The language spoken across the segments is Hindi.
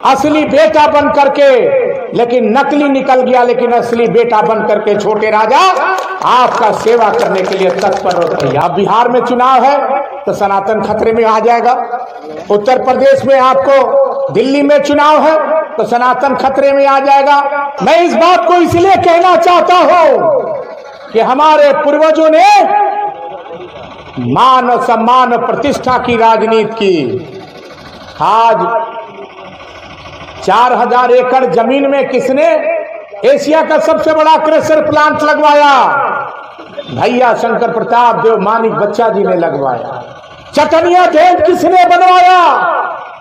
असली बेटा बन करके, लेकिन नकली निकल गया, लेकिन असली बेटा बन करके छोटे राजा आपका सेवा करने के लिए तत्पर होते हैं। अब बिहार में चुनाव है तो सनातन खतरे में आ जाएगा। उत्तर प्रदेश में आपको, दिल्ली में चुनाव है तो सनातन खतरे में आ जाएगा। मैं इस बात को इसलिए कहना चाहता हूं कि हमारे पूर्वजों ने मान और सम्मान और प्रतिष्ठा की राजनीति की। आज 4000 एकड़ जमीन में किसने एशिया का सबसे बड़ा क्रेशर प्लांट लगवाया? भैया शंकर प्रताप देव मानिक बच्चा जी ने लगवाया। चटनिया डैम किसने बनवाया?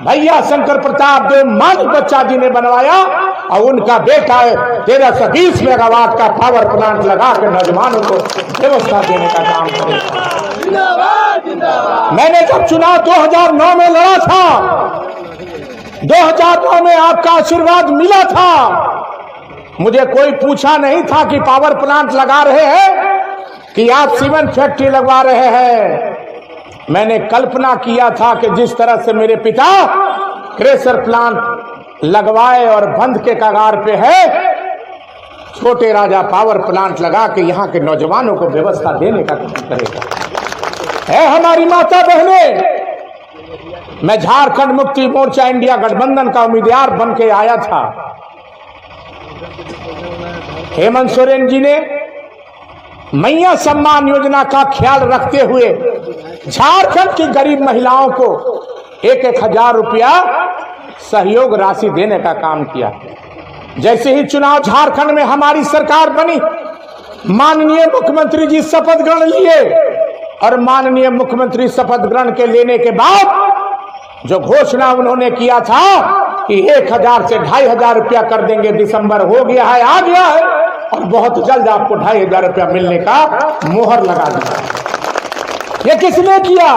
भैया शंकर प्रताप देव मानिक बच्चा जी ने बनवाया। और उनका बेटा है 1320 मेगावाट का पावर प्लांट लगा के नौजवानों को व्यवस्था देने का काम करेगा। मैंने जब चुनाव 2009 में लड़ा था, 2009 में आपका आशीर्वाद मिला था। मुझे कोई पूछा नहीं था कि पावर प्लांट लगा रहे हैं कि आप सीमेंट फैक्ट्री लगवा रहे हैं। मैंने कल्पना किया था कि जिस तरह से मेरे पिता क्रेशर प्लांट लगवाए और बंद के कगार पे है, छोटे राजा पावर प्लांट लगा के यहाँ के नौजवानों को व्यवस्था देने का काम करेगा। है हमारी माता बहने, मैं झारखंड मुक्ति मोर्चा इंडिया गठबंधन का उम्मीदवार बन के आया था। हेमंत सोरेन जी ने मैया सम्मान योजना का ख्याल रखते हुए झारखंड की गरीब महिलाओं को 1,000 रुपया सहयोग राशि देने का काम किया। जैसे ही चुनाव झारखंड में हमारी सरकार बनी, माननीय मुख्यमंत्री जी शपथ ग्रहण लिए और माननीय मुख्यमंत्री शपथ ग्रहण के लेने के बाद जो घोषणा उन्होंने किया था कि 1000 से 2500 रुपया कर देंगे, दिसंबर हो गया है, आ गया है, और बहुत जल्द आपको 2500 रुपया मिलने का मोहर लगा दिया। ये किसने किया?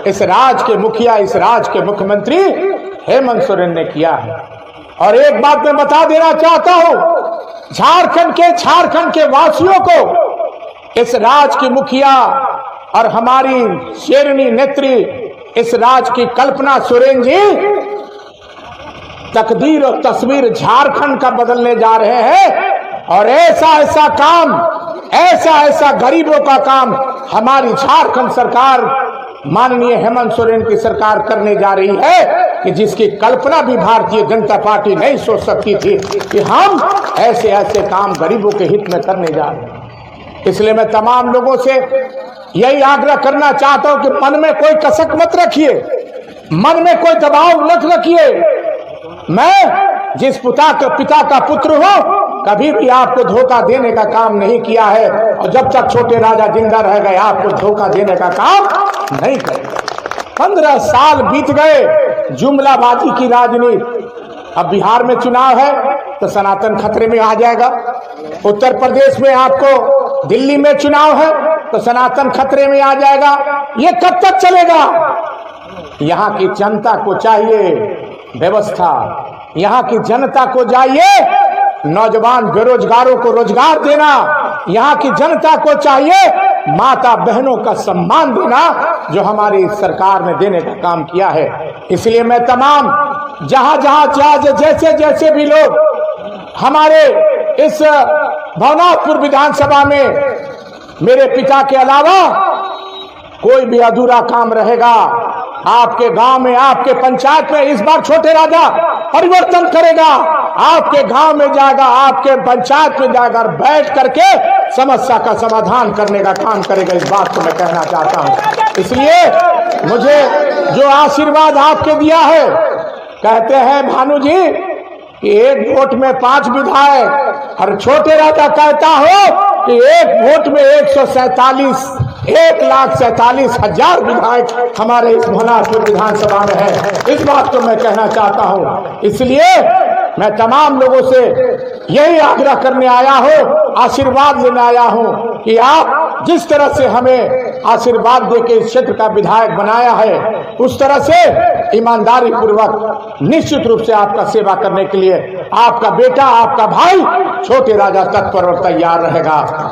इस राज्य के मुखिया, इस राज्य के मुख्यमंत्री हेमंत सोरेन ने किया है। और एक बात मैं बता देना चाहता हूं, झारखंड के वासियों को इस राज्य की मुखिया और हमारी शेरनी नेत्री इस राज्य की कल्पना सोरेन जी तकदीर और तस्वीर झारखंड का बदलने जा रहे हैं। और ऐसा काम, ऐसा गरीबों का काम हमारी झारखंड सरकार, माननीय हेमंत सोरेन की सरकार करने जा रही है कि जिसकी कल्पना भी भारतीय जनता पार्टी नहीं सोच सकती थी कि हम ऐसे काम गरीबों के हित में करने जा रहे हैं। इसलिए मैं तमाम लोगों से यही आग्रह करना चाहता हूं कि मन में कोई कसक मत रखिए, मन में कोई दबाव मत रखिए। मैं जिस पिता का पुत्र हूं, कभी भी आपको धोखा देने का काम नहीं किया है, और जब तक छोटे राजा जिंदा रह गए आपको धोखा देने का काम नहीं करेगा। 15 साल बीत गए जुमलाबाजी की राजनीति। अब बिहार में चुनाव है तो सनातन खतरे में आ जाएगा। उत्तर प्रदेश में आपको, दिल्ली में चुनाव है तो सनातन खतरे में आ जाएगा। ये कब तक चलेगा? यहाँ की जनता को चाहिए व्यवस्था, यहाँ की जनता को चाहिए नौजवान बेरोजगारों को रोजगार देना, यहाँ की जनता को चाहिए माता बहनों का सम्मान देना, जो हमारी सरकार ने देने का काम किया है। इसलिए मैं तमाम जहां जैसे भी लोग हमारे इस भवनाथपुर विधानसभा में मेरे पिता के अलावा कोई भी अधूरा काम रहेगा, आपके गांव में, आपके पंचायत में इस बार छोटे राजा परिवर्तन करेगा। आपके गांव में जाएगा, आपके पंचायत में जाकर बैठ करके समस्या का समाधान करने का काम करेगा। इस बात को मैं कहना चाहता हूं। इसलिए मुझे जो आशीर्वाद आपके दिया है, कहते हैं भानु जी कि 1 वोट में 5 विधायक, और छोटे राजा कहता हो कि 1 वोट में 1,47,000 विधायक हमारे इस भवनाथपुर विधानसभा में है। इस बात को मैं कहना चाहता हूं। इसलिए मैं तमाम लोगों से यही आग्रह करने आया हूं, आशीर्वाद लेने आया हूं कि आप जिस तरह से हमें आशीर्वाद देके इस क्षेत्र का विधायक बनाया है, उस तरह से ईमानदारी पूर्वक निश्चित रूप से आपका सेवा करने के लिए आपका बेटा, आपका भाई छोटे राजा तत्पर और तैयार रहेगा।